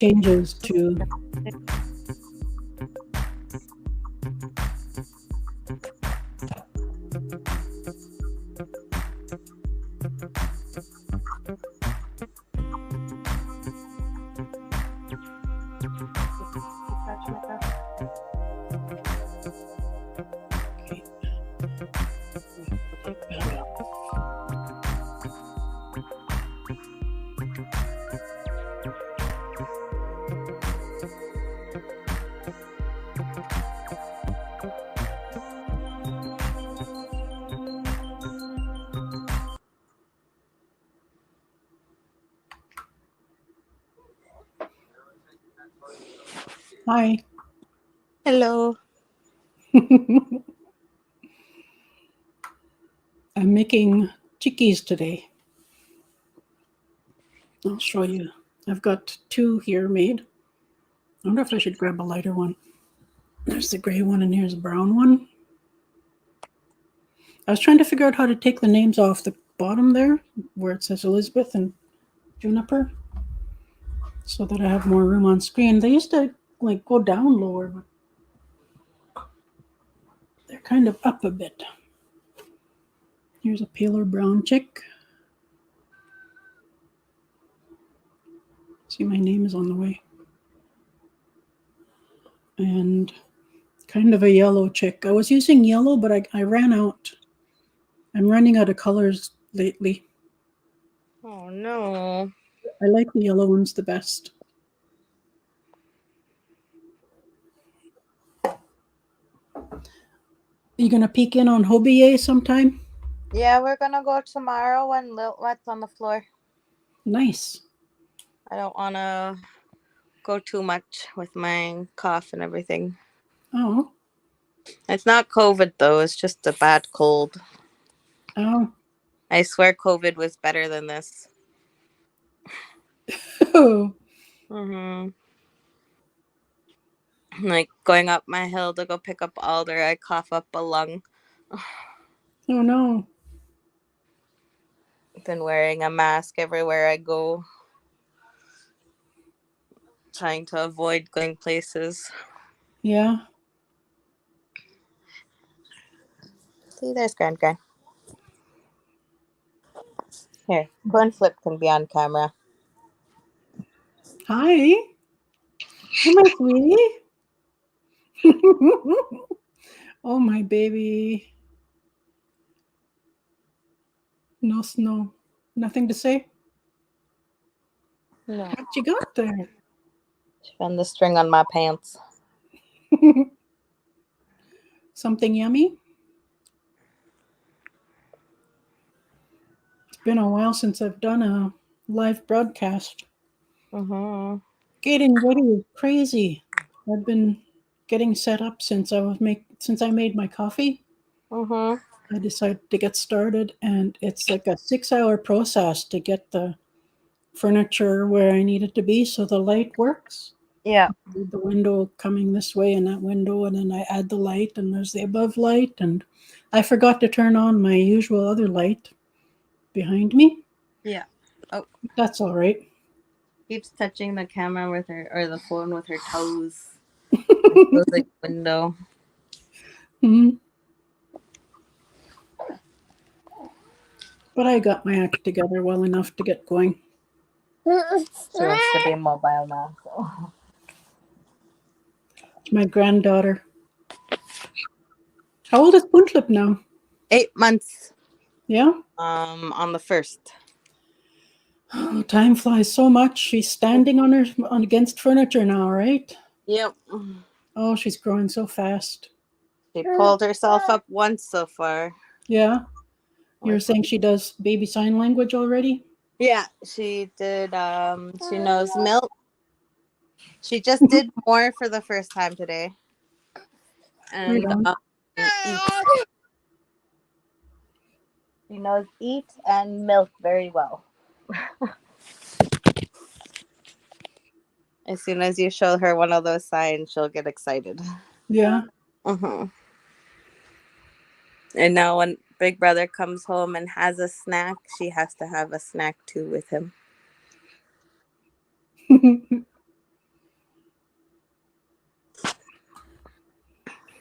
changes to hi. Hello. I'm making chickies today. I'll show you. I've got 2 here made. I wonder if I should grab a lighter one. There's the gray one and here's a brown one. I was trying to figure out how to take the names off the bottom there where it says Elizabeth and Juniper so that I have more room on screen. They used to like go down lower, but they're kind of up a bit. Here's a paler brown chick. See, my name is on the way. And kind of a yellow chick. I was using yellow, but I ran out. I'm running out of colors lately. Oh no. I like the yellow ones the best. You gonna peek in on Hobier sometime? Yeah, we're gonna go tomorrow when Lilt's on the floor. Nice. I don't wanna go too much with my cough and everything. Oh. It's not COVID though, it's just a bad cold. Oh. I swear COVID was better than this. Oh. Like going up my hill to go pick up alder, I cough up a lung. Oh no. Been wearing a mask everywhere I go. Trying to avoid going places. Yeah. See, there's Grand. Here, Corn Flip can be on camera. Hi. Hi, my sweetie. Oh, my baby. No snow. Nothing to say? No. What you got there? She found the string on my pants. Something yummy? It's been a while since I've done a live broadcast. Getting ready is crazy. I've been getting set up since I made my coffee. I decided to get started, and it's like a 6-hour process to get the furniture where I need it to be so the light works. Yeah. The window coming this way and that window, and then I add the light, and there's the above light, and I forgot to turn on my usual other light behind me. Yeah. Oh, that's all right. Keeps touching the camera with her or the phone with her toes. Goes like window. Mm-hmm. But I got my act together well enough to get going. She wants to be mobile now. So. My granddaughter. How old is Puntlip now? 8 months. Yeah? On the 1st. Oh, time flies so much. She's standing on against furniture now, right? Yep. Oh, she's growing so fast. She pulled herself up once so far. Yeah? You're saying she does baby sign language already? Yeah, she did. She knows milk. She just did more for the first time today. And eat. She knows eat and milk very well. As soon as you show her one of those signs, she'll get excited. Yeah. And now when Big Brother comes home and has a snack, she has to have a snack too with him.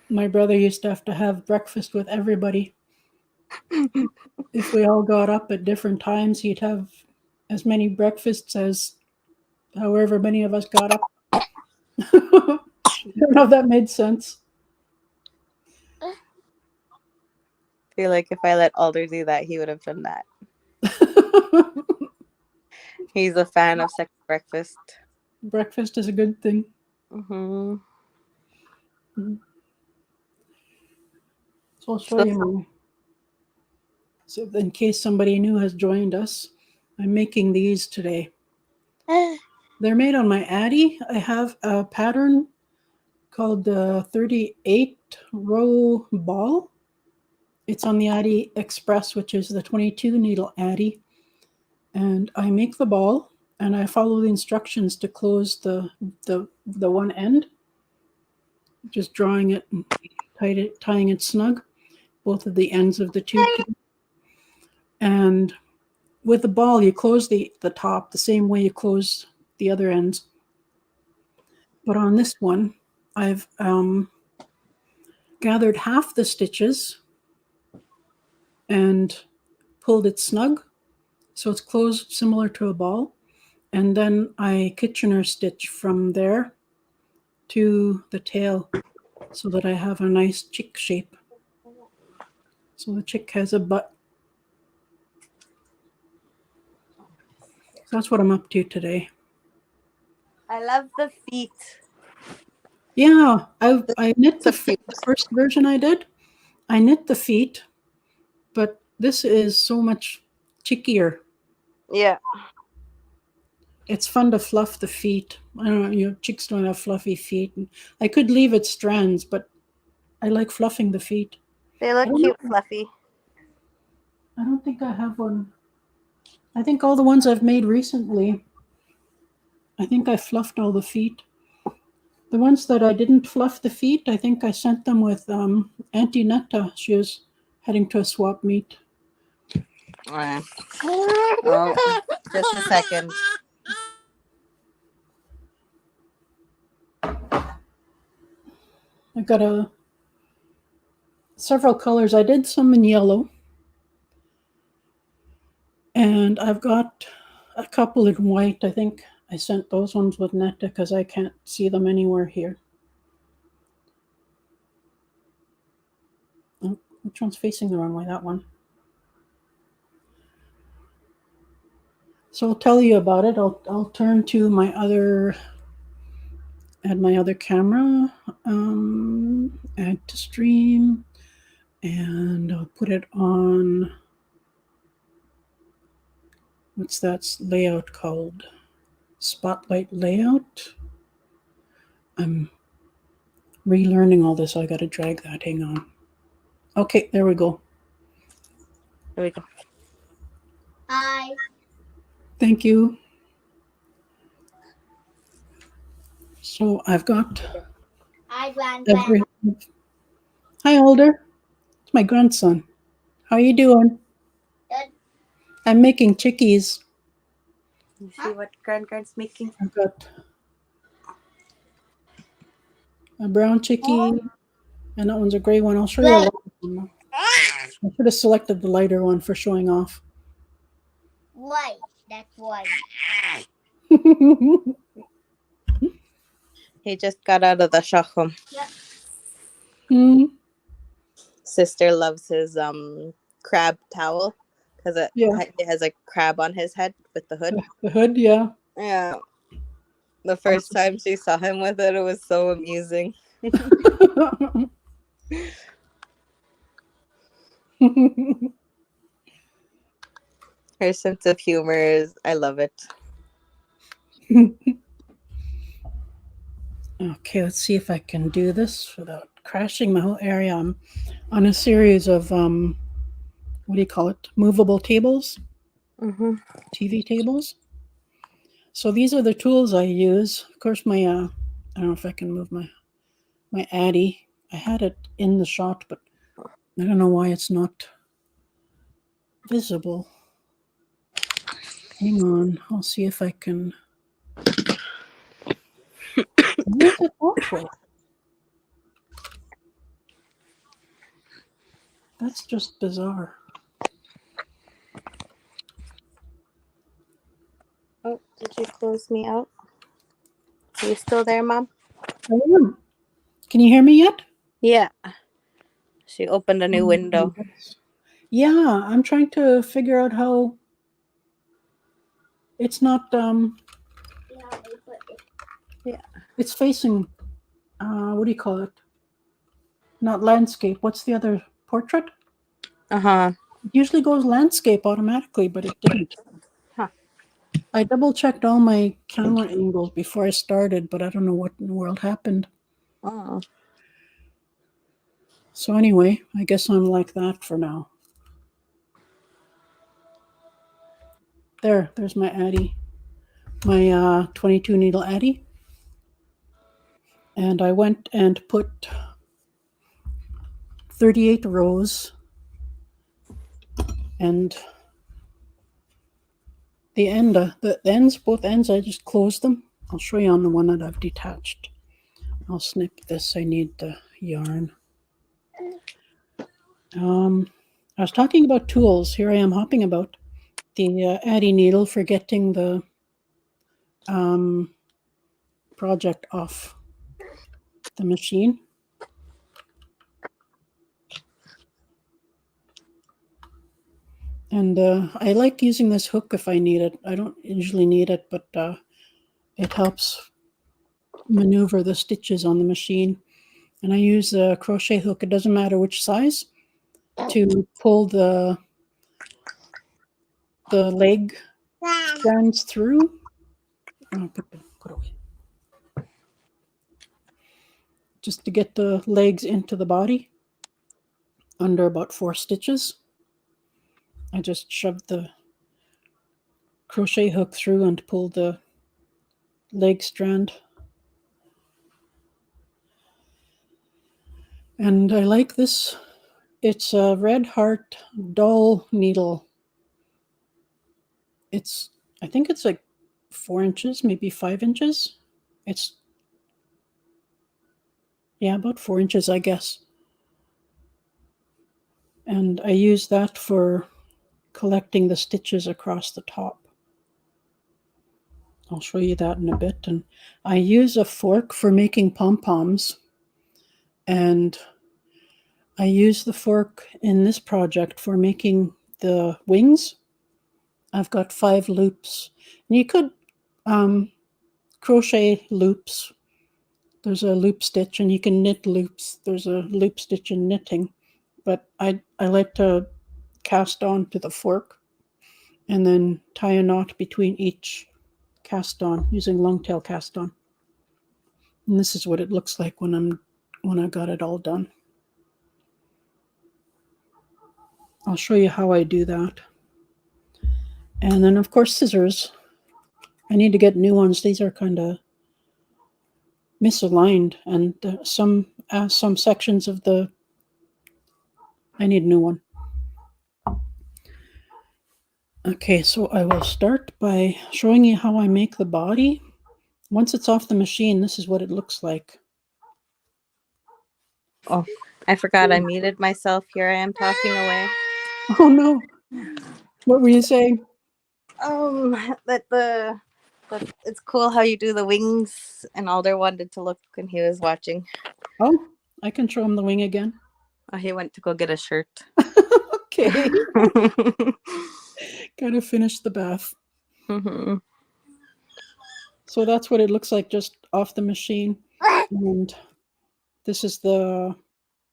My brother used to have breakfast with everybody. If we all got up at different times, he'd have as many breakfasts as however many of us got up. I don't know if that made sense. I feel like if I let Alder do that, he would have done that. He's a fan of second breakfast. Breakfast is a good thing. Mm-hmm. So I'll show you. So in case somebody new has joined us, I'm making these today. They're made on my Addi. I have a pattern called the 38 row ball. It's on the Addi Express, which is the 22 needle Addi. And I make the ball and I follow the instructions to close the one end, just drawing it and tying it snug, both of the ends of the tube. And with the ball, you close the top the same way you close the other ends. But on this one, I've gathered half the stitches and pulled it snug so it's closed similar to a ball. And then I Kitchener stitch from there to the tail so that I have a nice chick shape. So the chick has a butt. So that's what I'm up to today. I love the feet. Yeah, I knit the first version I did. I knit the feet, but this is so much chickier. Yeah. It's fun to fluff the feet. I don't know, chicks don't have fluffy feet. I could leave it strands, but I like fluffing the feet. They look cute, fluffy. I don't think I have one. I think all the ones I've made recently, I think I fluffed all the feet. The ones that I didn't fluff the feet, I think I sent them with Auntie Netta. She was heading to a swap meet. Oh, just a second. I got several colors. I did some in yellow. And I've got a couple in white. I think I sent those ones with Netta because I can't see them anywhere here. Oh, which one's facing the wrong way? That one. So I'll tell you about it. I'll turn to my other, add my other camera, add to stream, and I'll put it on, what's that layout called? Spotlight layout. I'm relearning all this, so I got to drag that. Hang on. Okay, there we go. There we go. Hi. Thank you. So I've got. Hi, Grandpa. Hi, Alder. It's my grandson. How are you doing? Good. I'm making chickies. You see what Grand's making? I've got a brown chickie, and that one's a gray one. I'll show you a lighter one. I should have selected the lighter one for showing off. White. That's white. He just got out of the shachum. Yep. Sister loves his crab towel because it has a crab on his head with the hood. The hood, yeah. Yeah. The first time she saw him with it, it was so amusing. Her sense of humor is, I love it. Okay, let's see if I can do this without crashing my whole area. I'm on a series of, what do you call it? Movable tables, TV tables. So these are the tools I use. Of course, my, I don't know if I can move my Addi. I had it in the shot, but I don't know why it's not visible. Hang on, I'll see if I can. Where is it that way? That's just bizarre. Oh, did you close me out? Are you still there, Mom? I am. Can you hear me yet? Yeah. She opened a new window. Yeah, I'm trying to figure out how it's not Yeah, they put it. Yeah. it's facing what do you call it? Not landscape. What's the other portrait? Uh-huh. It usually goes landscape automatically, but it didn't. Huh. I double checked all my camera angles before I started, but I don't know what in the world happened. Oh. So anyway, I guess I'm like that for now. There's my Addi, my 22 needle Addi. And I went and put 38 rows, and the ends, both ends, I just closed them. I'll show you on the one that I've detached. I'll snip this. I need the yarn. I was talking about tools. Here I am hopping about the Addi needle for getting the project off the machine. And I like using this hook if I need it. I don't usually need it, but it helps maneuver the stitches on the machine. And I use a crochet hook, it doesn't matter which size, to pull the leg strands through. Oh, put away. Just to get the legs into the body under about 4 stitches. I just shove the crochet hook through and pull the leg strand. And I like this. It's a Red Heart doll needle. I think it's like 4 inches, maybe 5 inches. About 4 inches, I guess. And I use that for collecting the stitches across the top. I'll show you that in a bit. And I use a fork for making pom-poms. And I use the fork in this project for making the wings. I've got 5 loops. And you could crochet loops. There's a loop stitch, and you can knit loops. There's a loop stitch in knitting. But I like to cast on to the fork and then tie a knot between each cast on using long tail cast on. And this is what it looks like when I got it all done. I'll show you how I do that. And then of course scissors. I need to get new ones. These are kind of misaligned, and some sections of I need a new one. Okay, so I will start by showing you how I make the body. Once it's off the machine, this is what it looks like. Oh, I forgot I muted myself. Here I am talking away. Oh no. What were you saying? That it's cool how you do the wings, and Alder wanted to look when he was watching. Oh, I can show him the wing again. Oh, he went to go get a shirt. Okay. Gotta finish the bath. Mm-hmm. So that's what it looks like just off the machine. And this is the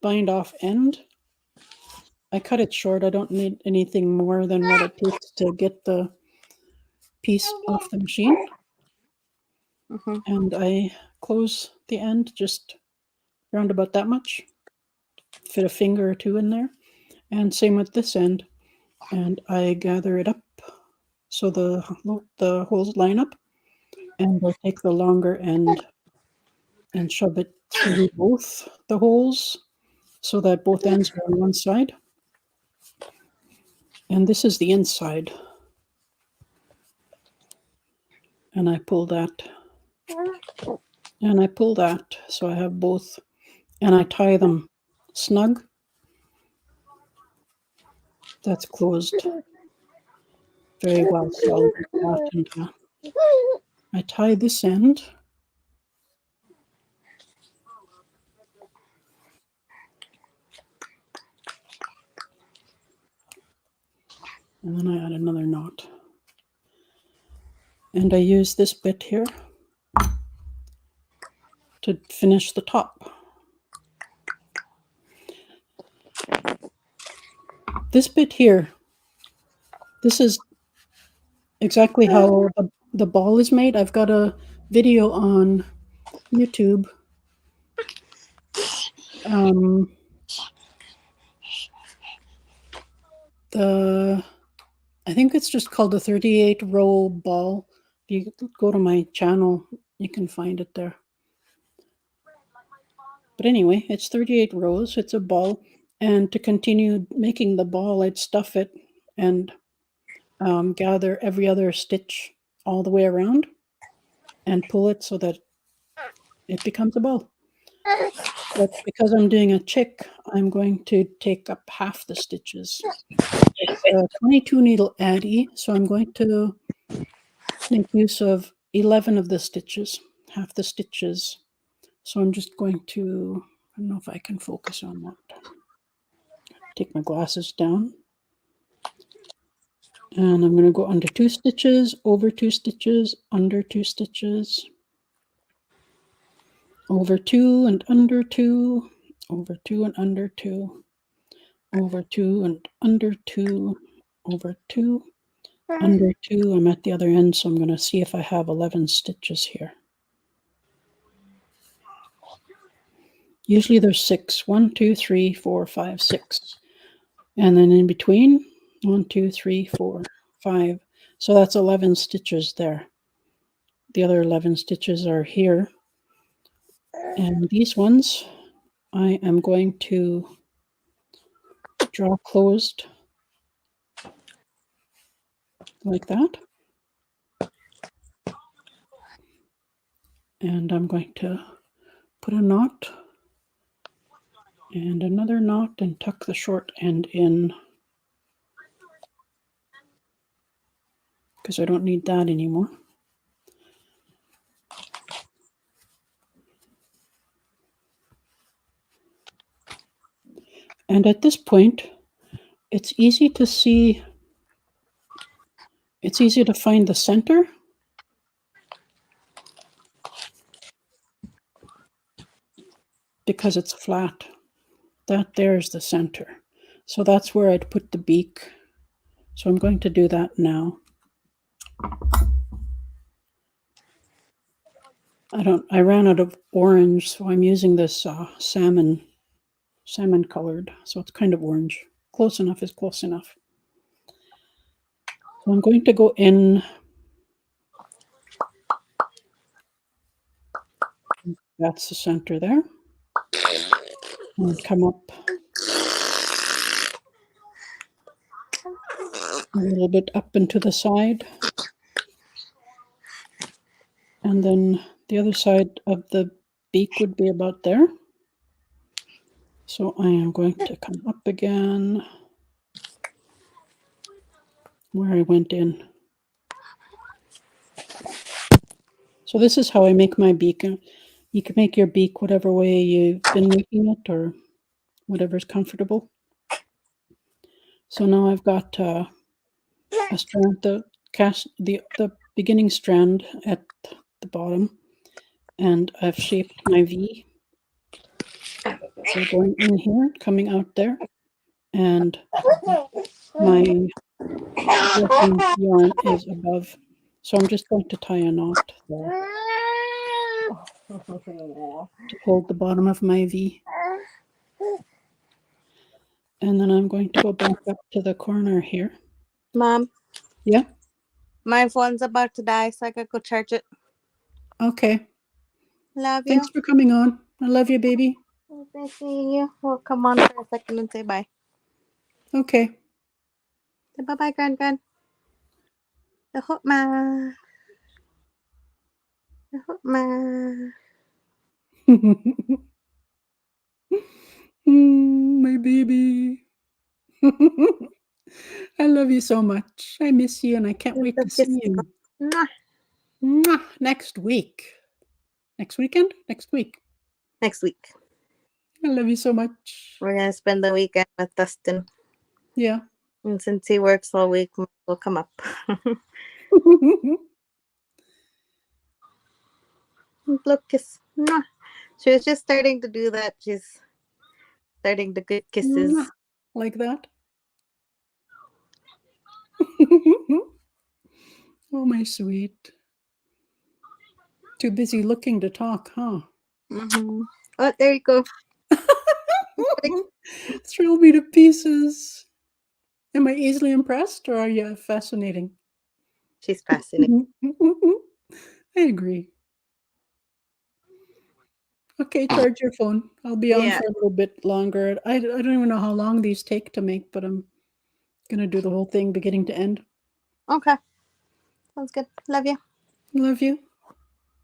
bind off end. I cut it short. I don't need anything more than what it takes to get the piece off the machine. Mm-hmm. And I close the end just round about that much. Fit a finger or two in there. And same with this end. And I gather it up so the holes line up. And I take the longer end and shove it through both the holes so that both ends are on one side. And this is the inside. And I pull that. And I pull that so I have both. And I tie them snug. That's closed very well. So I'll do that, and I tie this end. And then I add another knot. And I use this bit here to finish the top. This bit here, this is exactly how the ball is made. I've got a video on YouTube. I think it's just called the 38 row ball. If you go to my channel, you can find it there. But anyway, it's 38 rows. It's a ball. And to continue making the ball, I'd stuff it and gather every other stitch all the way around and pull it so that it becomes a ball. But because I'm doing a chick, I'm going to take up half the stitches. It's a 22 needle Addi, so I'm going to make use of 11 of the stitches, half the stitches. So I'm just going to, I don't know if I can focus on that. Take my glasses down. And I'm going to go under 2 stitches, over 2 stitches, under 2 stitches, over 2 and under 2, over 2 and under 2, over 2 and under 2, over 2, under 2. I'm at the other end, so I'm going to see if I have 11 stitches here. Usually there's 6. 1, 2, 3, 4, 5, 6. And then in between, 1, 2, 3, 4, 5. So that's 11 stitches there. The other 11 stitches are here. And these ones, I am going to draw closed like that. And I'm going to put a knot and another knot and tuck the short end in because I don't need that anymore. And at this point, it's easy to see, it's easy to find the center. Because it's flat. That there's the center. So that's where I'd put the beak. So I'm going to do that now. I ran out of orange, so I'm using this salmon colored. So it's kind of orange. Close enough is close enough. So I'm going to go in. That's the center there. And come up a little bit up and to the side. And then the other side of the beak would be about there. So I am going to come up again where I went in. So this is how I make my beak. You can make your beak whatever way you've been making it or whatever's comfortable. So now I've got a strand, the beginning strand at the bottom, and I've shaped my V. So going in here, coming out there, and my working yarn is above. So I'm just going to tie a knot there to hold the bottom of my V. And then I'm going to go back up to the corner here. Mom? Yeah? My phone's about to die, so I gotta go charge it. Okay. Love you. Thanks for coming on. I love you, baby. Nice seeing you. We'll come on for a second and say bye. Okay. Say bye-bye, Gran. The hook ma. The hook ma. My baby. I love you so much. I miss you and I can't wait to see you. Mwah. Mwah. Next week. Next weekend? Next week. Next week. I love you so much. We're going to spend the weekend with Dustin. Yeah. And since he works all week, we'll come up. Look, kiss. Mwah. She was just starting to do that. She's starting to good kisses. Mwah. Like that. Oh, my sweet. Too busy looking to talk, huh? Mm-hmm. Oh, there you go. Thrill me to pieces. Am I easily impressed or are you fascinating? She's fascinating. I agree. Okay, charge your phone. I'll be on Yeah. for a little bit longer. I don't even know how long these take to make, but I'm going to do the whole thing beginning to end. Okay. Sounds good. Love you. Love you.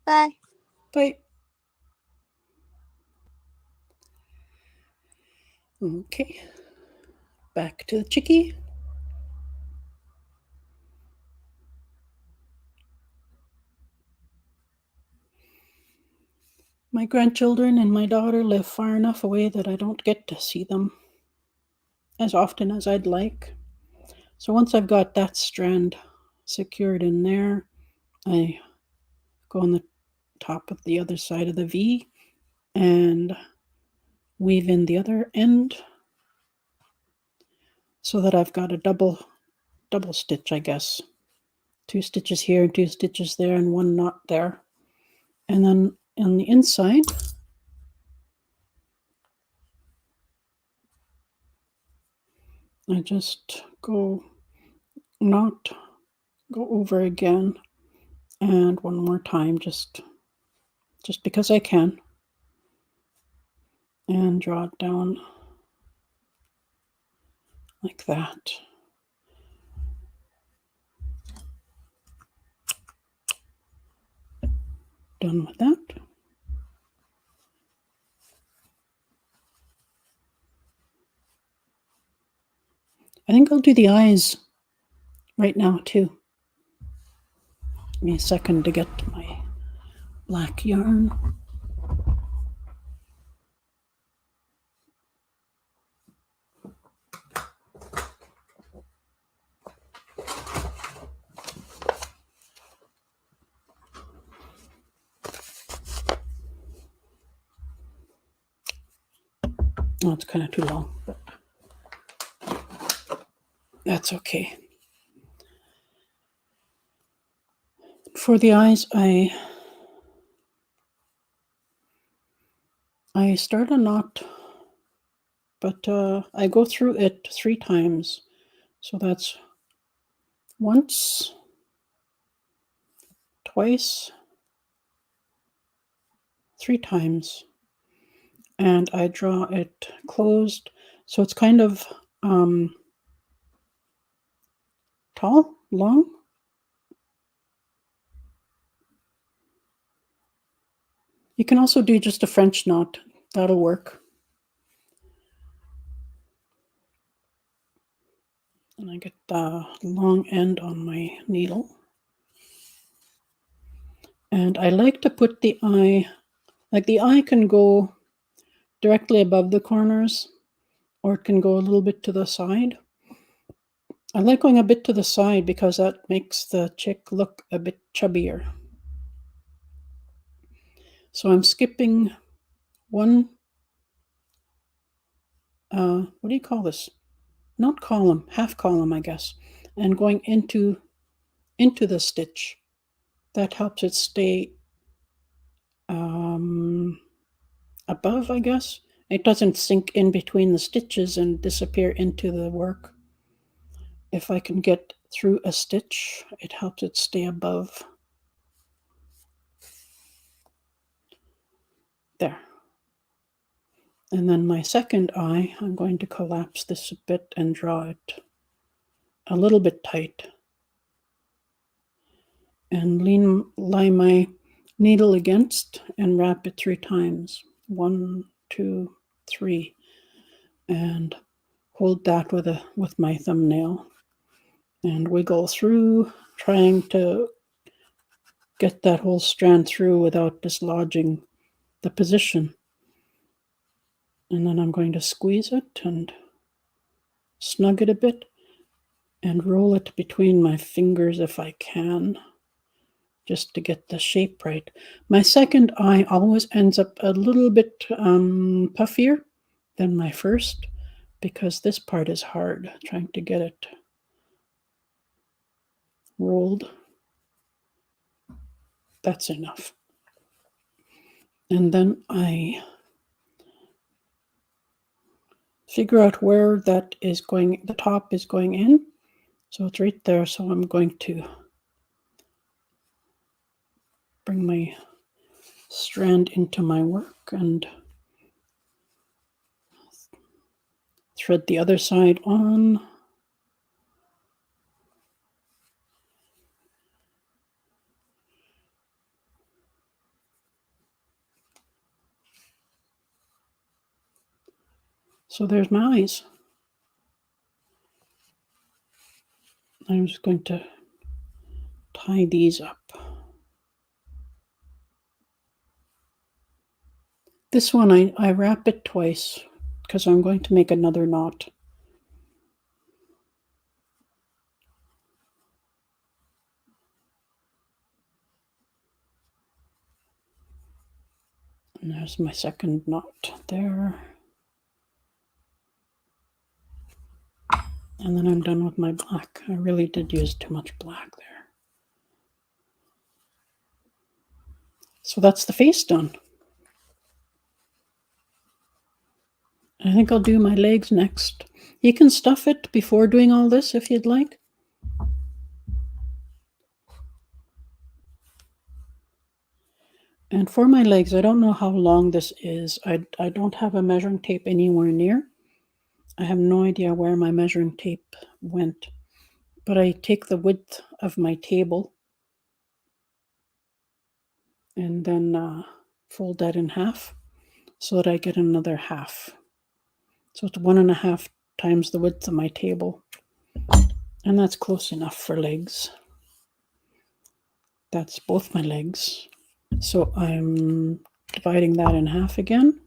Bye. Bye. Okay. Back to the chickie. My grandchildren and my daughter live far enough away that I don't get to see them as often as I'd like. So once I've got that strand secured in there, I go on the top of the other side of the V and weave in the other end so that I've got a double stitch, I guess. 2 stitches here and 2 stitches there and 1 knot there. And then on the inside, I just go over again and one more time just because I can, and draw it down like that. Done with that. I think I'll do the eyes right now too. Give me a second to get my black yarn. Oh, it's kind of too long, but that's okay. For the eyes, I start a knot, but I go through it 3 times. So that's once, twice, 3 times. And I draw it closed. So it's kind of tall, long. You can also do just a French knot. That'll work. And I get the long end on my needle. And I like to put the eye, like the eye can go directly above the corners, or it can go a little bit to the side. I like going a bit to the side because that makes the chick look a bit chubbier. So I'm skipping one, what do you call this? Not column, half column, I guess, and going into the stitch. That helps it stay above, I guess. It doesn't sink in between the stitches and disappear into the work. If I can get through a stitch, it helps it stay above. There. And then my second eye, I'm going to collapse this a bit and draw it a little bit tight. And lie my needle against and wrap it 3 times. 1, 2, 3. And hold that with my thumbnail and wiggle through, trying to get that whole strand through without dislodging the position. And then I'm going to squeeze it and snug it a bit and roll it between my fingers if I can, just to get the shape right. My second eye always ends up a little bit puffier than my first, because this part is hard, trying to get it rolled. That's enough. And then I figure out where that is going, the top is going in. So it's right there. So I'm going to bring my strand into my work and thread the other side on. So there's my eyes. I'm just going to tie these up. This one, I wrap it twice because I'm going to make another knot. And there's my second knot there. And then I'm done with my black. I really did use too much black there. So that's the face done. I think I'll do my legs next. You can stuff it before doing all this if you'd like. And for my legs, I don't know how long this is. I don't have a measuring tape anywhere near. I have no idea where my measuring tape went. But I take the width of my table and then fold that in half so that I get another half. So it's 1.5 times the width of my table. And that's close enough for legs. That's both my legs. So I'm dividing that in half again.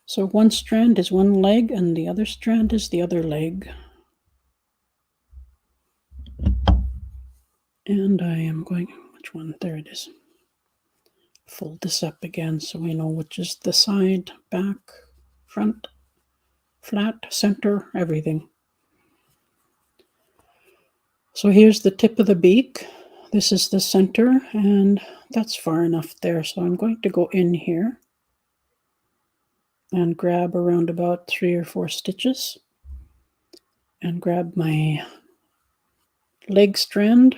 So one strand is one leg and the other strand is the other leg. And I am going, which one? There it is. Fold this up again so we know which is the side, back, front, flat, center, everything. So here's the tip of the beak. This is the center, and that's far enough there. So I'm going to go in here and grab around about 3 or 4 stitches and grab my leg strand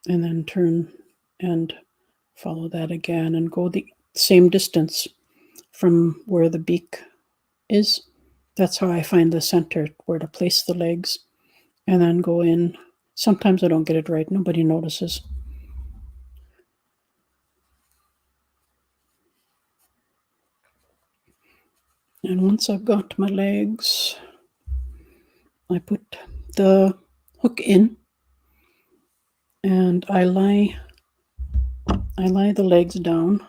and then turn and follow that again and go the same distance from where the beak is. That's how I find the center, where to place the legs, and then go in. Sometimes I don't get it right. Nobody notices. And once I've got my legs, I put the hook in and I lie the legs down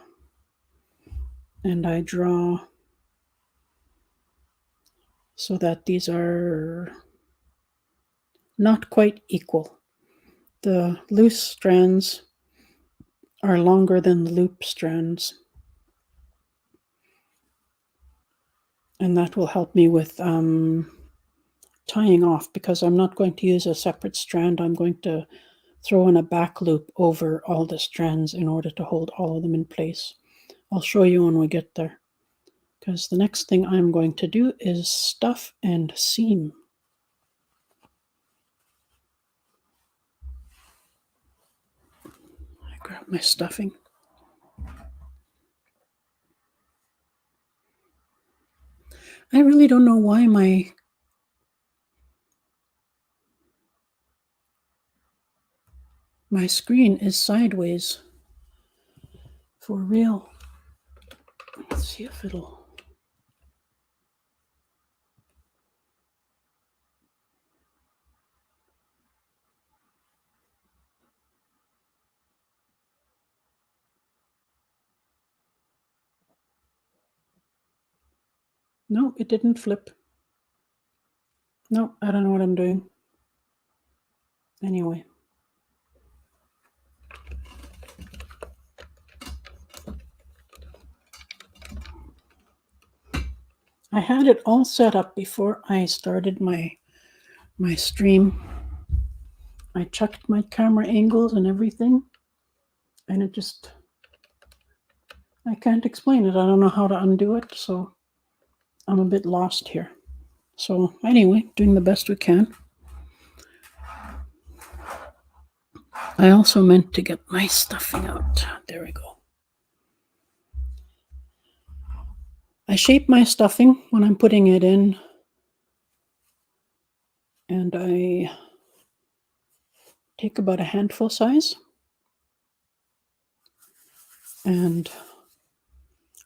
and I draw so that these are not quite equal. The loose strands are longer than the loop strands. And that will help me with tying off, because I'm not going to use a separate strand. I'm going to throw in a back loop over all the strands in order to hold all of them in place. I'll show you when we get there, because the next thing I'm going to do is stuff and seam. I grab my stuffing. I really don't know why my screen is sideways. If for real. Let's see if it'll. No, it didn't flip. No, I don't know what I'm doing. Anyway. I had it all set up before I started my stream. I checked my camera angles and everything, and it just, I can't explain it. I don't know how to undo it, so I'm a bit lost here. So anyway, doing the best we can. I also meant to get my stuffing out. There we go. I shape my stuffing when I'm putting it in, and I take about a handful size and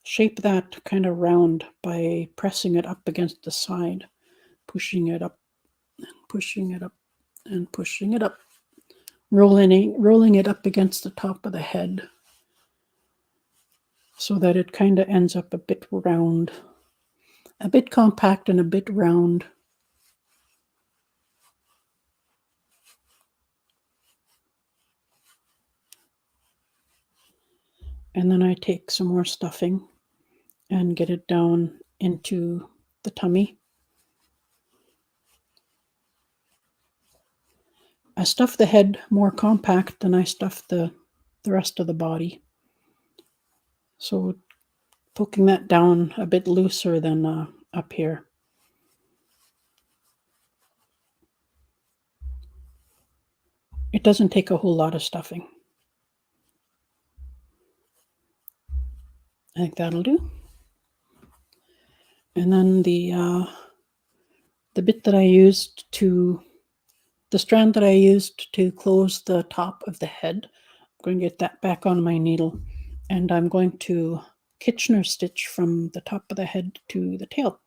shape that kind of round by pressing it up against the side, pushing it up and pushing it up and pushing it up, rolling it up against the top of the head so that it kind of ends up a bit round, a bit compact and a bit round. And then I take some more stuffing and get it down into the tummy. I stuff the head more compact than I stuff the rest of the body. So poking that down a bit looser than up here. It doesn't take a whole lot of stuffing. I think that'll do. And then the bit that I used to, the strand that I used to close the top of the head, I'm going to get that back on my needle, and I'm going to Kitchener stitch from the top of the head to the tail.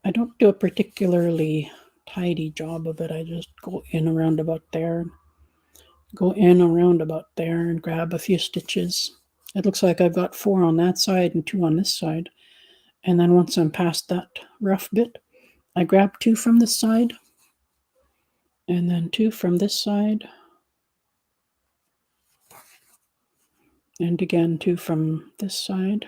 I don't do a particularly tidy job of it. I just go in around about there, go in around about there and grab a few stitches. It looks like I've got 4 on that side and 2 on this side. And then once I'm past that rough bit, I grab 2 from this side and then 2 from this side. And again, 2 from this side.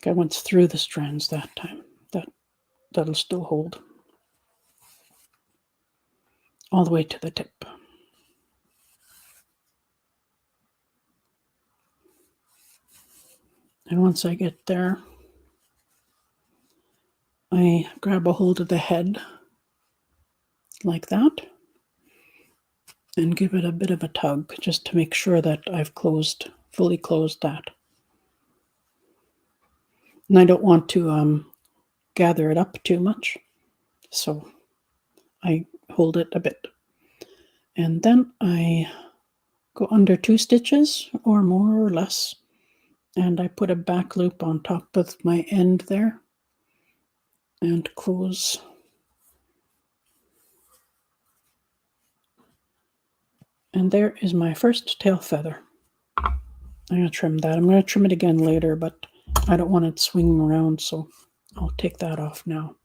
I went through the strands that time. That'll still hold all the way to the tip. And once I get there, I grab a hold of the head like that and give it a bit of a tug just to make sure that I've fully closed that. And I don't want to gather it up too much, so I hold it a bit. And then I go under 2 stitches or more or less, and I put a back loop on top of my end there and close. And there is my first tail feather. I'm going to trim that. I'm going to trim it again later, but I don't want it swinging around, so I'll take that off now.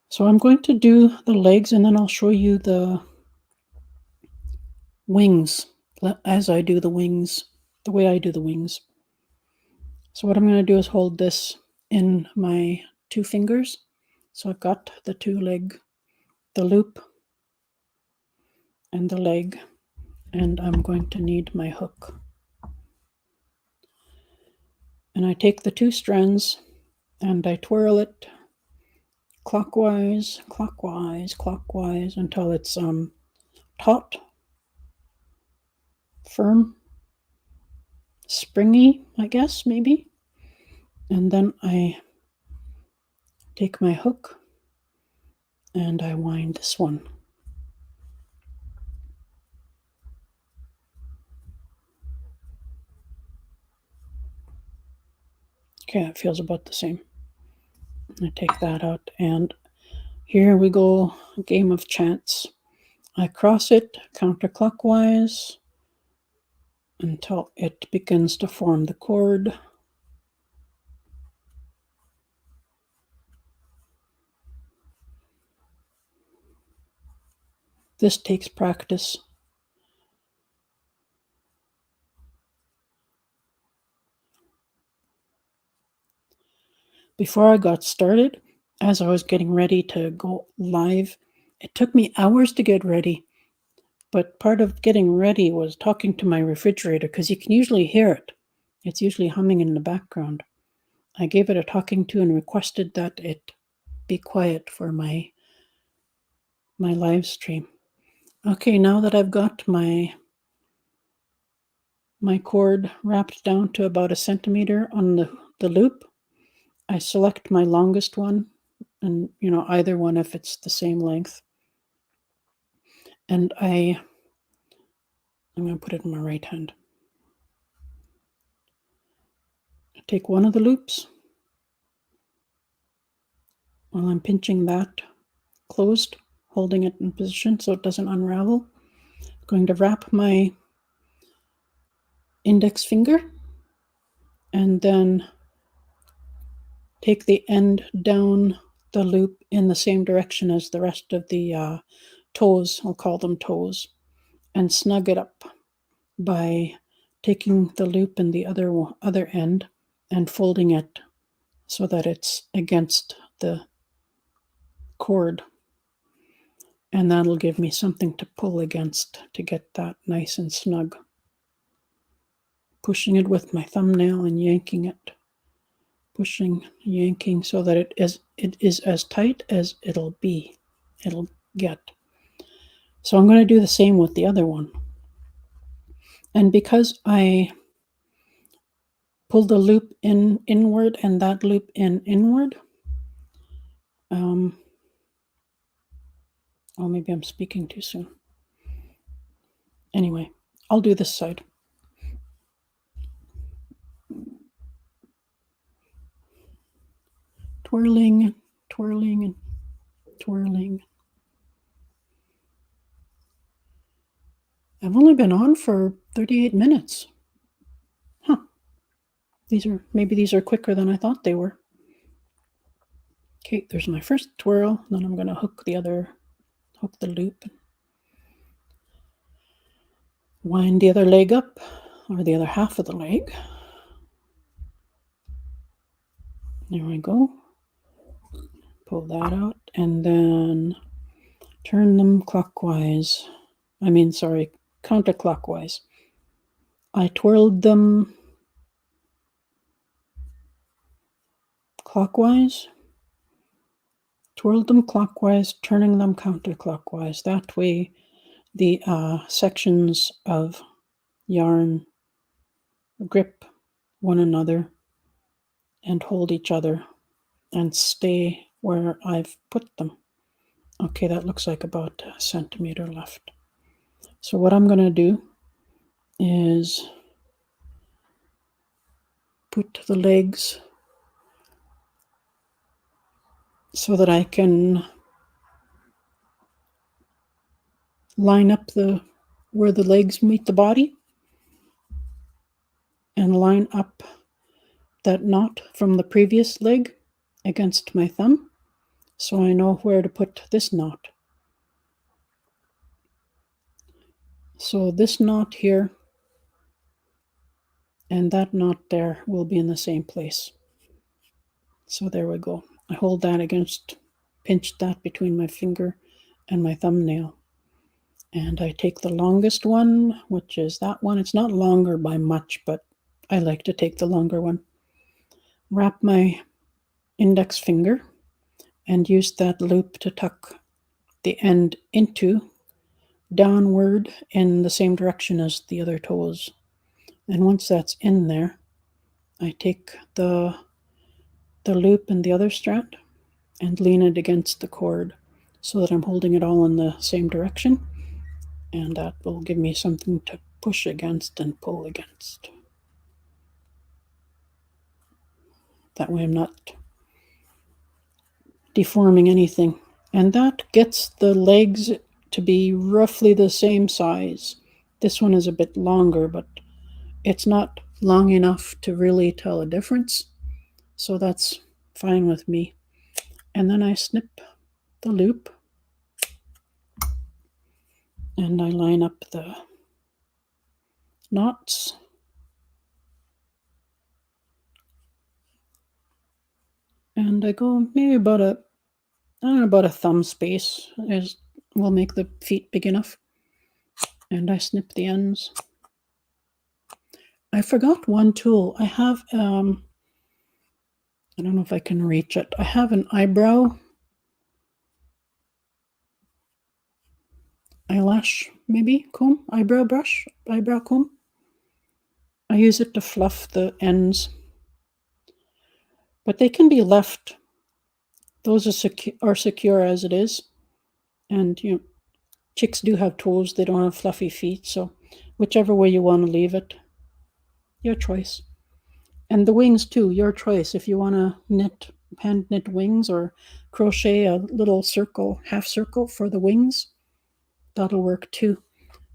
So I'm going to do the legs, and then I'll show you the wings as I do the wings, the way I do the wings. So what I'm going to do is hold this in my 2 fingers. So I've got the 2 leg, the loop, and the leg, and I'm going to need my hook. And I take the 2 strands and I twirl it clockwise, clockwise, clockwise until it's taut, firm, springy, I guess, maybe. And then I take my hook and I wind this one. Okay, it feels about the same. I take that out, and here we go, a game of chance. I cross it counterclockwise until it begins to form the cord. This takes practice. Before I got started, as I was getting ready to go live, it took me hours to get ready. But part of getting ready was talking to my refrigerator, because you can usually hear it. It's usually humming in the background. I gave it a talking to and requested that it be quiet for my live stream. Okay, now that I've got my cord wrapped down to about 1 centimeter on the loop, I select my longest one, and either one if it's the same length. And I'm going to put it in my right hand. Take one of the loops while I'm pinching that closed, holding it in position so it doesn't unravel. I'm going to wrap my index finger and then take the end down the loop in the same direction as the rest of the toes, I'll call them toes, and snug it up by taking the loop in the other end and folding it so that it's against the cord. And that'll give me something to pull against to get that nice and snug. Pushing it with my thumbnail and yanking it. Pushing, yanking so that it is as tight as it'll get. So I'm going to do the same with the other one. And because I pulled the loop inward and that loop inward, oh, maybe I'm speaking too soon. Anyway, I'll do this side. Twirling, twirling, and twirling. I've only been on for 38 minutes. Huh. Maybe these are quicker than I thought they were. Okay, there's my first twirl. Then I'm going to hook the loop. Wind the other leg up, or the other half of the leg. There we go. Pull that out, and then turn them counterclockwise. I twirled them clockwise, turning them counterclockwise. That way the sections of yarn grip one another and hold each other and stay where I've put them. Okay, that looks like about 1 centimeter left. So what I'm going to do is put the legs so that I can line up where the legs meet the body and line up that knot from the previous leg against my thumb so I know where to put this knot. So this knot here and that knot there will be in the same place. So there we go. I hold that pinch that between my finger and my thumbnail. And I take the longest one, which is that one. It's not longer by much, but I like to take the longer one. Wrap my index finger and use that loop to tuck the end into downward in the same direction as the other toes. And once that's in there, I take the loop in the other strand and lean it against the cord so that I'm holding it all in the same direction, and that will give me something to push against and pull against. That way I'm not deforming anything. And that gets the legs to be roughly the same size. This one is a bit longer, but it's not long enough to really tell a difference, so that's fine with me. And then I snip the loop and I line up the knots. And I go maybe about a thumb space will make the feet big enough. And I snip the ends. I forgot one tool. I have I don't know if I can reach it. I have an eyebrow eyelash, maybe comb, eyebrow comb. I use it to fluff the ends, but they can be left. Those are secure as it is, and chicks do have toes. They don't have fluffy feet, so whichever way you want to leave it, your choice. And the wings too, your choice. If you want to hand knit wings or crochet a little circle, half circle for the wings, that'll work too.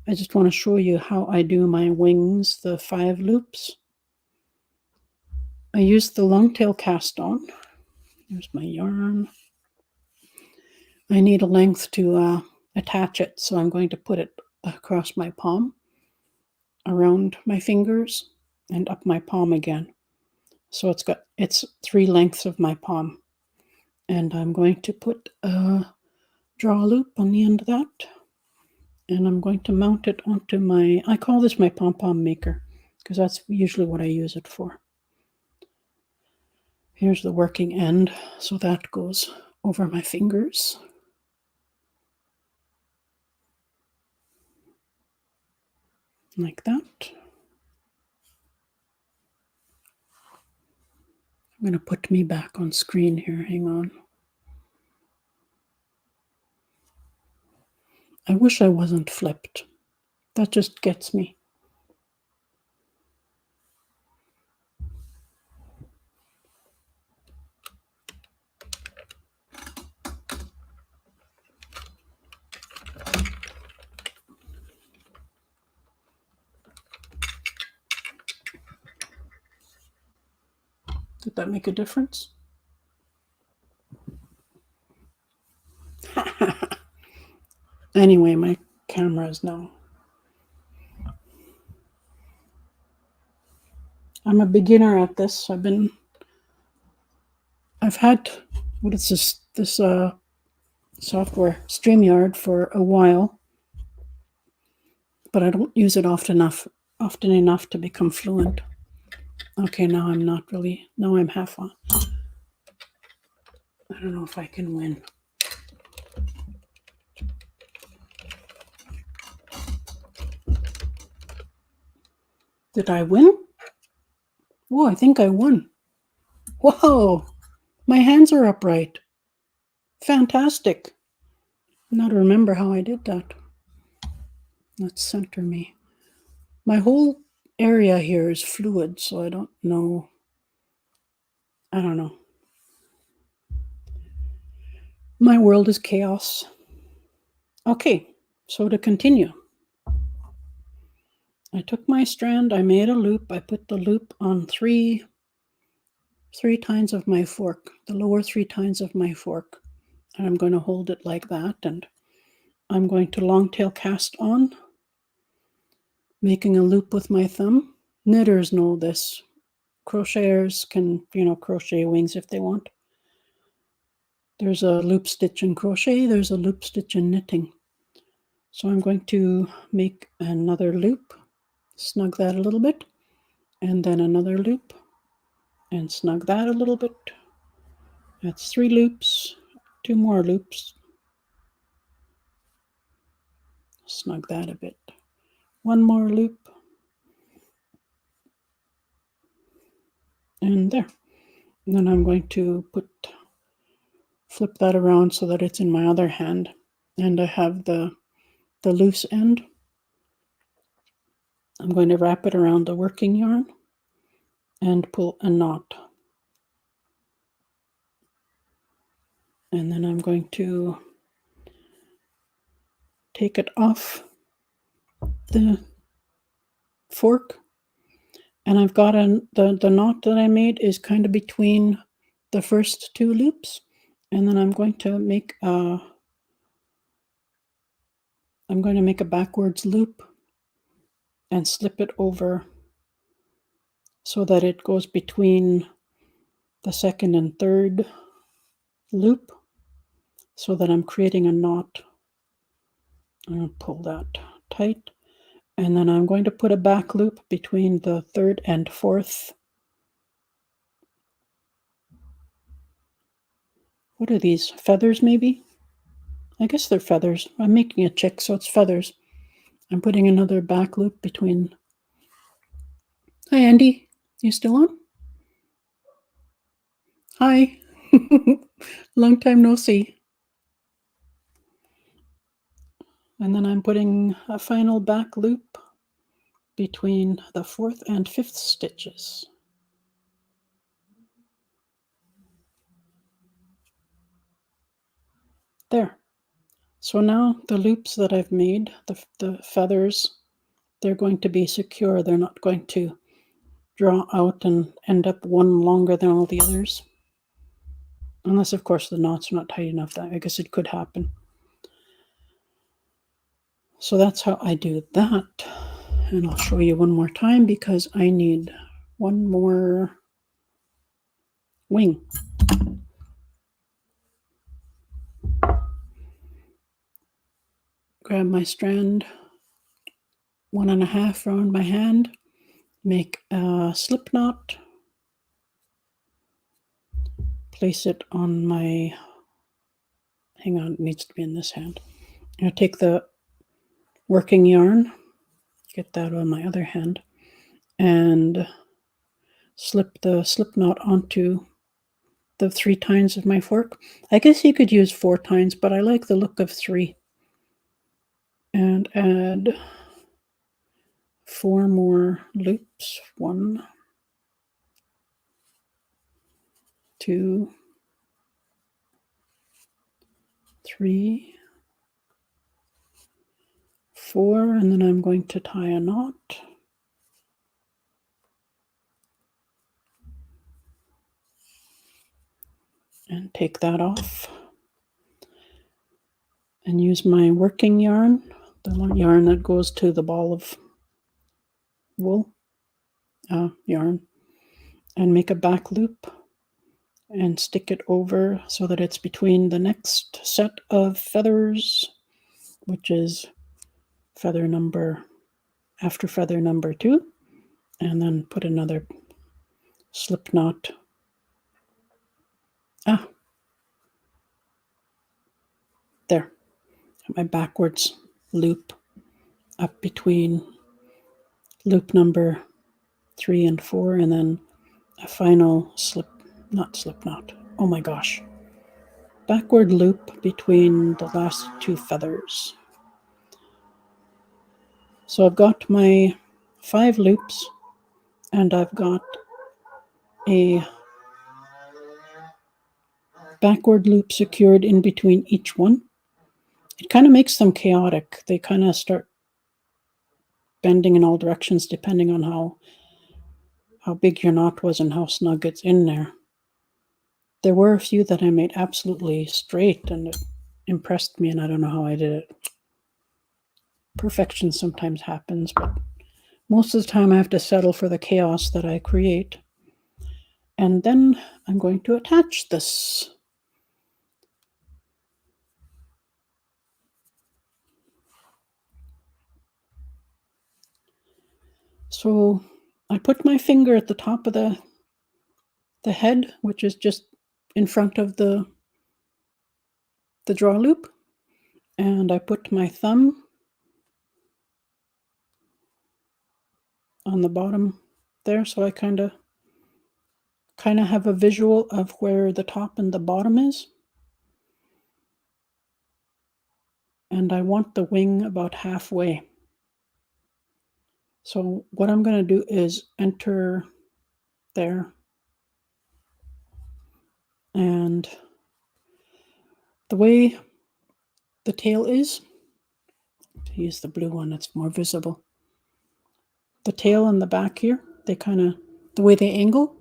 I just want to show you how I do my wings, the 5 loops. I use the long tail cast on. Here's my yarn. I need a length to attach it, so I'm going to put it across my palm, around my fingers, and up my palm again. So it's 3 lengths of my palm. And I'm going to put a draw loop on the end of that. And I'm going to mount it onto I call this my pom-pom maker, because that's usually what I use it for. Here's the working end, so that goes over my fingers. Like that. I'm going to put me back on screen here, hang on. I wish I wasn't flipped. That just gets me. Did that make a difference? Anyway, my camera is now. I'm a beginner at this. I've had, what is this software, StreamYard, for a while, but I don't use it often enough to become fluent. Okay, now I'm not really, now I'm half on. I don't know if I can win. Did I win? Oh, I think I won. Whoa, my hands are upright. Fantastic. Now to remember how I did that. Let's center me. My whole area here is fluid, so I don't know. I don't know. My world is chaos. Okay, so to continue. I took my strand, I made a loop, I put the loop on three tines of my fork, the lower 3 tines of my fork. And I'm going to hold it like that, and I'm going to long tail cast on, making a loop with my thumb. Knitters know this. Crocheters can, crochet wings if they want. There's a loop stitch in crochet, there's a loop stitch in knitting. So I'm going to make another loop, snug that a little bit, and then another loop, and snug that a little bit. That's 3 loops, 2 more loops. Snug that a bit. 1 more loop. And there. And then I'm going to flip that around so that it's in my other hand. And I have the loose end. I'm going to wrap it around the working yarn and pull a knot. And then I'm going to take it off the fork. And I've got the knot that I made is kind of between the first 2 loops. And then I'm going to make a backwards loop and slip it over so that it goes between the second and third loop so that I'm creating a knot. I'm going to pull that tight. And then I'm going to put a back loop between the third and fourth. What are these? Feathers, maybe? I guess they're feathers. I'm making a chick, so it's feathers. I'm putting another back loop between. Hi, Andy. You still on? Hi. Long time no see. And then I'm putting a final back loop between the 4th and 5th stitches. There. So now the loops that I've made, the feathers, they're going to be secure. They're not going to draw out and end up one longer than all the others. Unless, of course, the knot's not tight enough. I guess it could happen. So that's how I do that. And I'll show you one more time because I need one more wing. Grab my strand 1.5 around my hand, make a slip knot, place it on my, hang on, it needs to be in this hand. I take the working yarn, get that on my other hand, and slip the slip knot onto the 3 tines of my fork. I guess you could use 4 tines, but I like the look of 3. And add 4 more loops. 1, 2, 3, 4, and then I'm going to tie a knot. And take that off. And use my working yarn, the yarn that goes to the ball of wool yarn, and make a back loop and stick it over so that it's between the next set of feathers, which is feather number 2, and then put another slip knot. There, my backwards loop up between loop number 3 and 4, and then a final not slip knot. Oh my gosh. Backward loop between the last 2 feathers. So I've got my 5 loops, and I've got a backward loop secured in between each one. It kind of makes them chaotic. They kind of start bending in all directions depending on how big your knot was and how snug it's in there. There were a few that I made absolutely straight, and it impressed me, and I don't know how I did it. Perfection sometimes happens, but most of the time I have to settle for the chaos that I create. And then I'm going to attach this. So I put my finger at the top of the head, which is just in front of the the draw loop, and I put my thumb on the bottom there, so I kind of have a visual of where the top and the bottom is. And I want the wing about halfway. So what I'm going to do is enter there, and the way the tail is, to use the blue one, it's more visible. The tail and the back here, they kind of, the way they angle,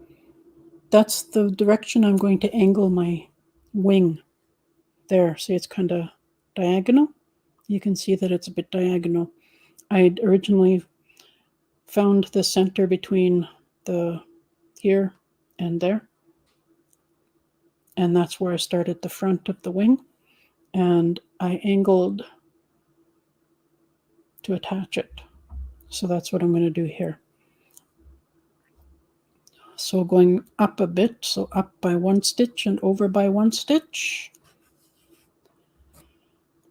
that's the direction I'm going to angle my wing there. See, it's kind of diagonal. You can see that it's a bit diagonal. I originally found the center between the here and there, and that's where I started the front of the wing, and I angled to attach it. So that's what I'm going to do here. So going up a bit, so up by 1 stitch and over by 1 stitch.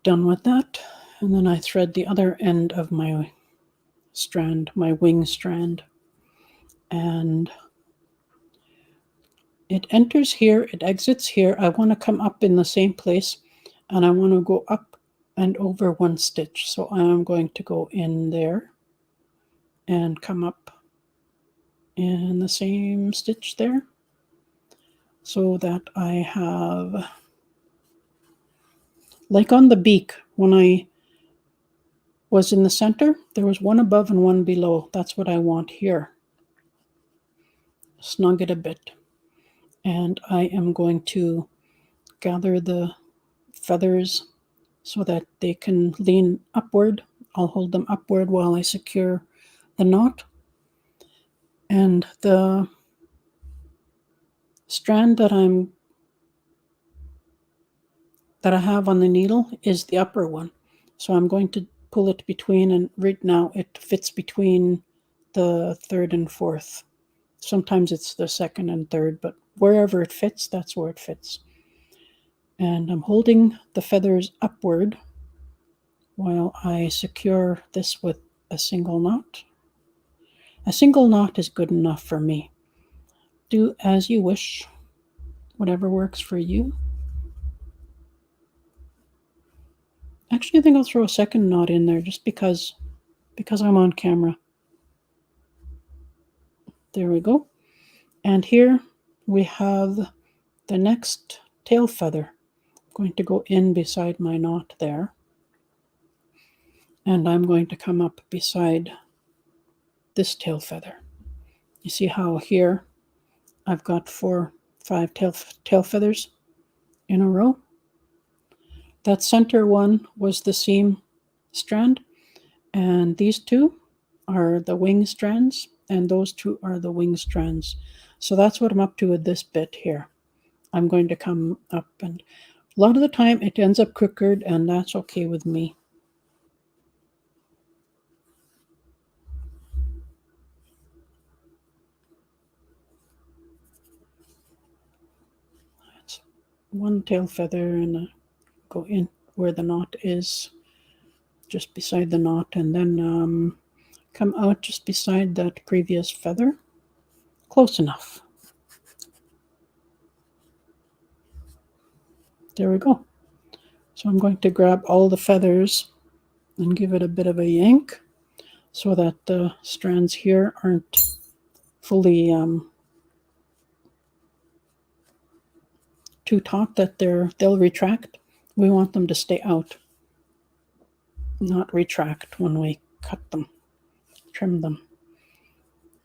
Done with that. And then I thread the other end of my strand, my wing strand. And it enters here, it exits here. I want to come up in the same place, and I want to go up and over 1 stitch. So I am going to go in there and come up in the same stitch there, so that I have, like on the beak, when I was in the center, there was 1 above and 1 below. That's what I want here. Snug it a bit. And I am going to gather the feathers so that they can lean upward. I'll hold them upward while I secure the knot. And the strand that I have on the needle is the upper one. So I'm going to pull it between, and right now it fits between the 3rd and 4th. Sometimes it's the 2nd and 3rd, but wherever it fits, that's where it fits. And I'm holding the feathers upward while I secure this with a single knot. A single knot is good enough for me. Do as you wish, whatever works for you. Actually, I think I'll throw a second knot in there just because I'm on camera. There we go. And here we have the next tail feather. I'm going to go in beside my knot there. And I'm going to come up beside this tail feather. You see how here I've got 4, 5 tail feathers in a row? That center one was the seam strand, and these 2 are the wing strands, and those 2 are the wing strands. So that's what I'm up to with this bit here. I'm going to come up, and a lot of the time it ends up crooked, and that's okay with me. That's 1 tail feather, and go in where the knot is, just beside the knot, and then come out just beside that previous feather. Close enough. There we go. So I'm going to grab all the feathers and give it a bit of a yank so that the strands here aren't fully too taut, that they'll retract. We want them to stay out, not retract when we cut them, trim them.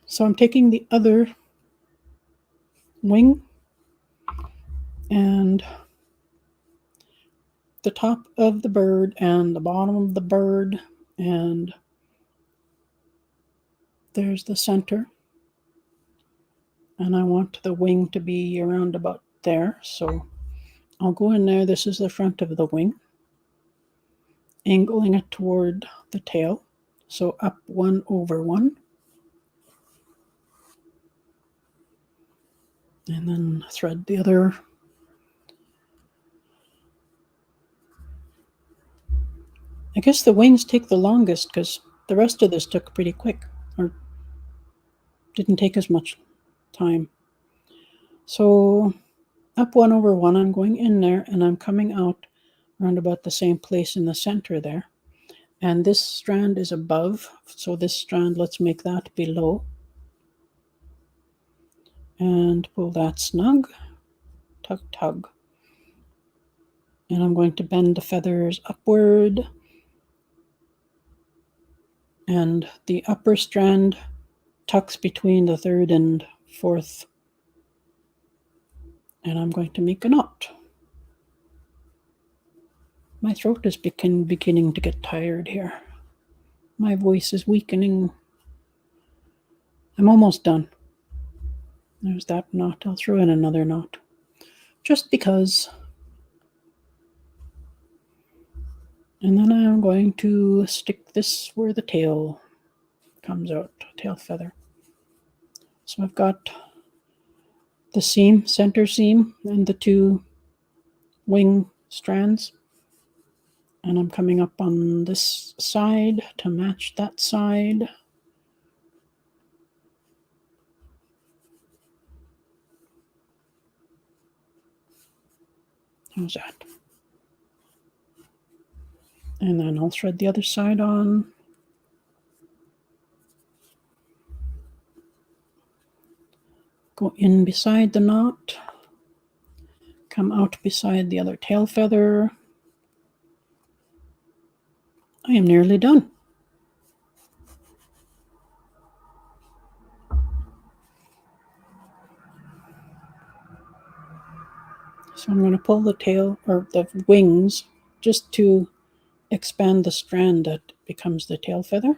So I'm taking the other wing and the top of the bird and the bottom of the bird, and there's the center, and I want the wing to be around about there, so I'll go in there. This is the front of the wing, angling it toward the tail, so up 1 over 1, and then thread the other I guess the wings take the longest because the rest of this took pretty quick, or didn't take as much time. So up 1/1, I'm going in there and I'm coming out around about the same place in the center there. And this strand is above, so this strand, let's make that below. And pull that snug, tug, tug. And I'm going to bend the feathers upward. And the upper strand tucks between the third and fourth. And I'm going to make a knot. My throat is beginning to get tired here. My voice is weakening. I'm almost done. There's that knot. I'll throw in another knot. Just because. And then I'm going to stick this where the tail comes out, tail feather. So I've got the seam, center seam, and the two wing strands. And I'm coming up on this side to match that side. How's that? And then I'll thread the other side on. Go in beside the knot. Come out beside the other tail feather. I am nearly done. So I'm going to pull the tail or the wings just to expand the strand that becomes the tail feather,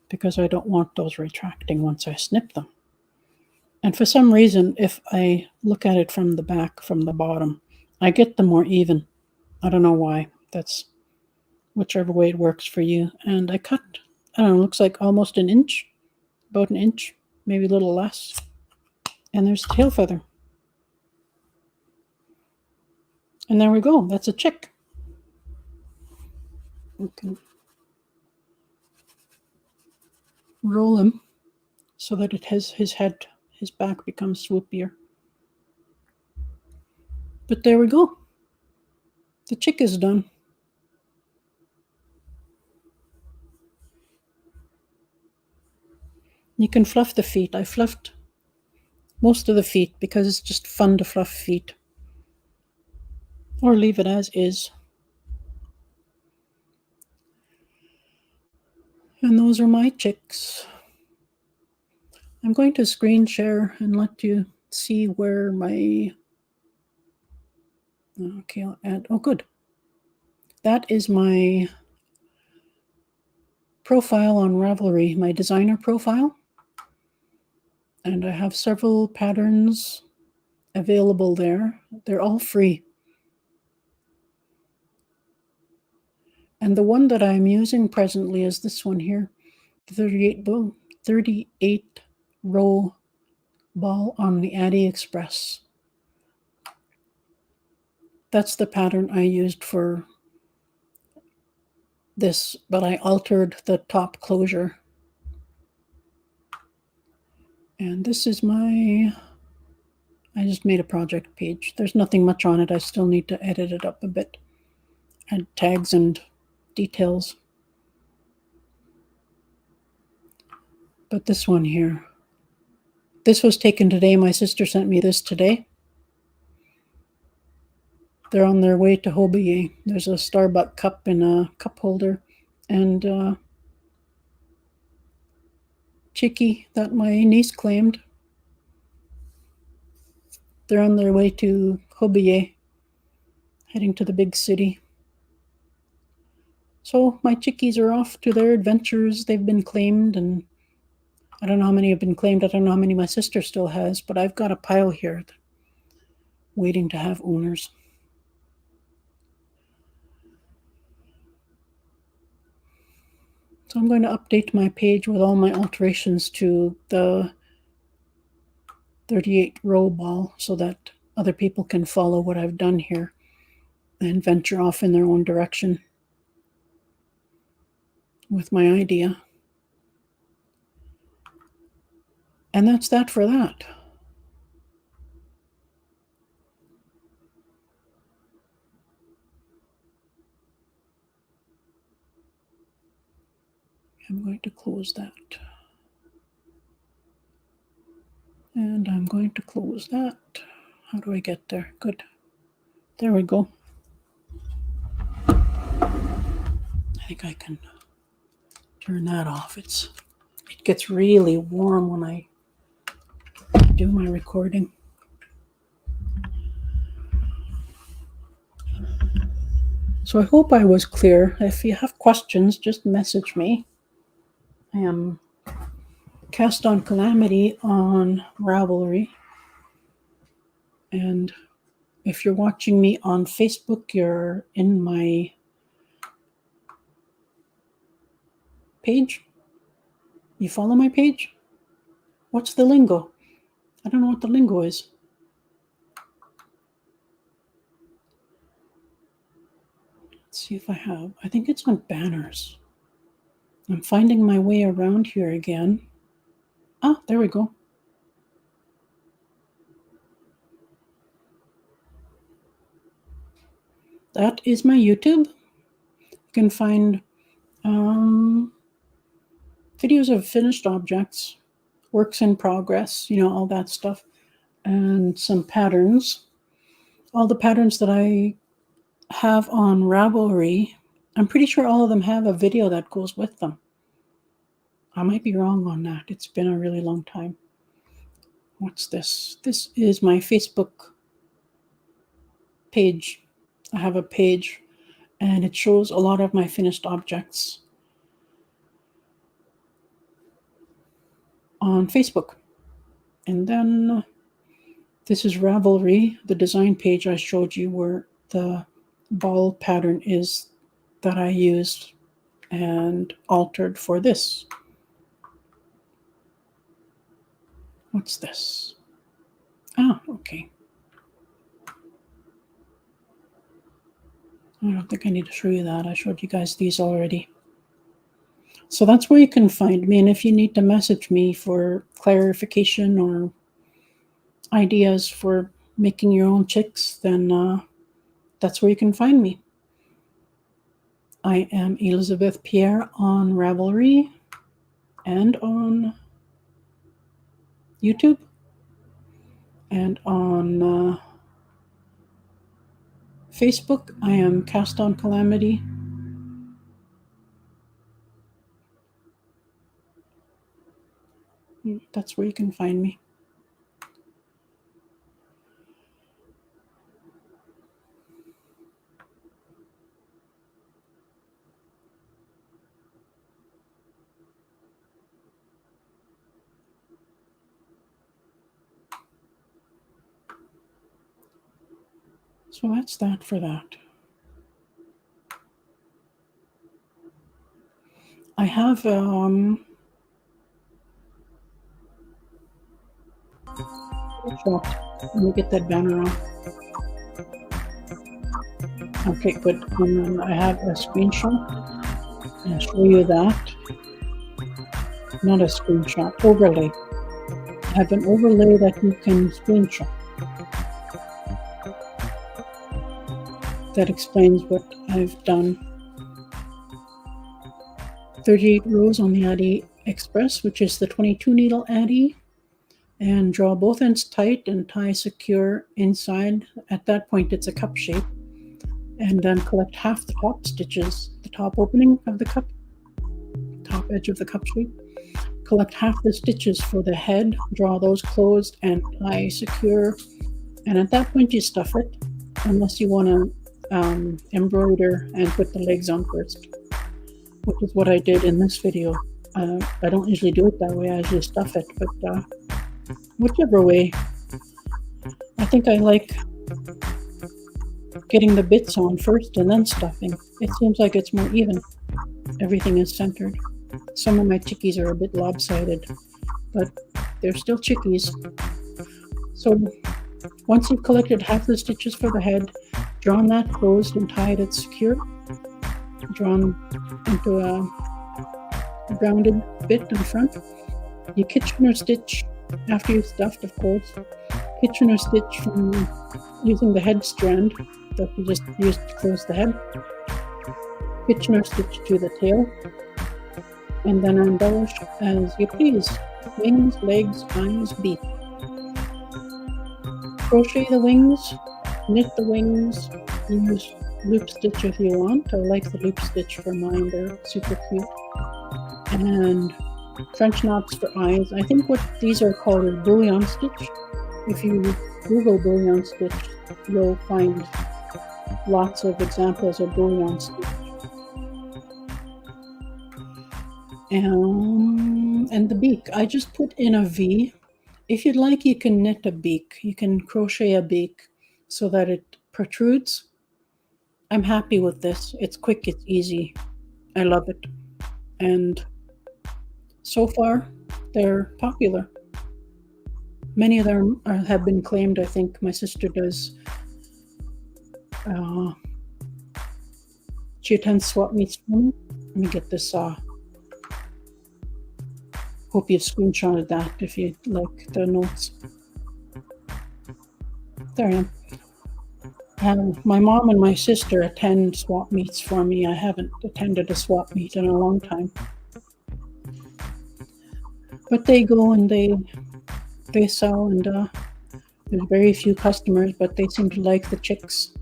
because I don't want those retracting once I snip them. And for some reason, if I look at it from the back, from the bottom, I get them more even. I don't know why. That's whichever way it works for you. And I cut, I don't know, looks like almost an inch, about an inch, maybe a little less. And there's the tail feather. And there we go. That's a chick. We can roll him so that it has his head, his back becomes swoopier. But there we go. The chick is done. You can fluff the feet. I fluffed most of the feet because it's just fun to fluff feet. Or leave it as is. And those are my chicks. I'm going to screen share and let you see where my... Okay, I'll add... Oh, good. That is my profile on Ravelry, my designer profile. And I have several patterns available there. They're all free. And the one that I'm using presently is this one here, 38 row ball on the Addi Express. That's the pattern I used for this, but I altered the top closure. And this is I just made a project page. There's nothing much on it. I still need to edit it up a bit. Add tags and details. But this one here, this was taken today. My sister sent me this today. They're on their way to Hobie. There's a Starbucks cup in a cup holder. And Chicky that my niece claimed. They're on their way to Hobie, heading to the big city. So my chickies are off to their adventures. They've been claimed, and I don't know how many have been claimed. I don't know how many my sister still has, but I've got a pile here waiting to have owners. So I'm going to update my page with all my alterations to the 38 row ball so that other people can follow what I've done here and venture off in their own direction. with my idea. And that's that for that. I'm going to close that. And I'm going to close that. How do I get there? Good. There we go. I think I can turn that off. It gets really warm when I do my recording. So I hope I was clear. If you have questions, just message me. I am Cast on Calamity on Ravelry. And if you're watching me on Facebook, you're in my page. You follow my page? What's the lingo? I don't know what the lingo is. Let's see if I have. I think it's on banners. I'm finding my way around here again. Ah, there we go. That is my YouTube. You can find videos of finished objects, works in progress, all that stuff, and some patterns. All the patterns that I have on Ravelry, I'm pretty sure all of them have a video that goes with them. I might be wrong on that. It's been a really long time. What's this? This is my Facebook page. I have a page, and it shows a lot of my finished objects on Facebook. And then this is Ravelry, the design page I showed you where the ball pattern is that I used and altered for this. What's this? Ah, okay. I don't think I need to show you that. I showed you guys these already. So that's where you can find me. And if you need to message me for clarification or ideas for making your own chicks, then that's where you can find me. I am Elizabeth Pierre on Ravelry and on YouTube and on Facebook. I am Cast on Calamity. That's where you can find me. So that's that for that. I have let me get that banner off. Okay, good. And then I have a screenshot. I'll show you that. Not a screenshot, overlay. I have an overlay that you can screenshot. That explains what I've done. 38 rows on the Addi Express, which is the 22 needle Addi, and draw both ends tight and tie secure inside. At that point, it's a cup shape. And then collect half the top stitches, the top opening of the cup, top edge of the cup shape. Collect half the stitches for the head, draw those closed and tie secure. And at that point, you stuff it, unless you want to embroider and put the legs on first, which is what I did in this video. I don't usually do it that way. I usually stuff it, but whichever way. I think I like getting the bits on first and then stuffing. It seems like it's more even. Everything is centered. Some of my chickies are a bit lopsided, but they're still chickies. So once you've collected half the stitches for the head, drawn that closed and tied it secure, drawn into a rounded bit in front. You Kitchener stitch after you've stuffed, of course. Kitchener stitch from using the head strand that you just used to close the head. Kitchener stitch to the tail, and then embellish as you please. Wings, legs, eyes, beak. Crochet the wings, knit the wings, use loop stitch if you want. I like the loop stitch for mine, they're super cute. And French knots for eyes. I think what these are called is bullion stitch. If you Google bullion stitch, you'll find lots of examples of bullion stitch. And the beak, I just put in a V. If you'd like, you can knit a beak. You can crochet a beak so that it protrudes. I'm happy with this. It's quick, it's easy. I love it. And so far, they're popular. Many of them have been claimed. I think my sister does. She attends swap meets for me. Let me get this. Hope you've screenshotted that if you like the notes. There I am. My mom and my sister attend swap meets for me. I haven't attended a swap meet in a long time. But they go and they sell, and there's very few customers, but they seem to like the chicks.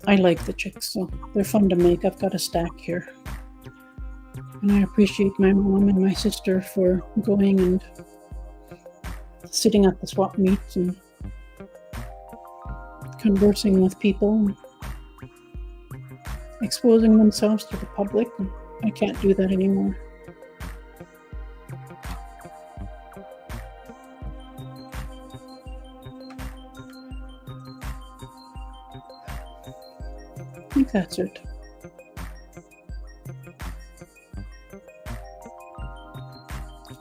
I like the chicks, so they're fun to make. I've got a stack here. And I appreciate my mom and my sister for going and sitting at the swap meets and conversing with people, exposing themselves to the public. I can't do that anymore. I think that's it.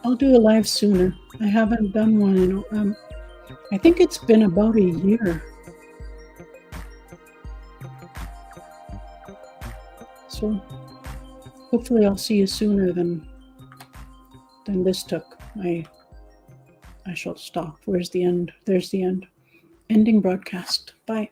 I'll do a live sooner. I haven't done one in, I think it's been about a year. So hopefully I'll see you sooner than this took. I shall stop. Where's the end? There's the end. Ending broadcast. Bye.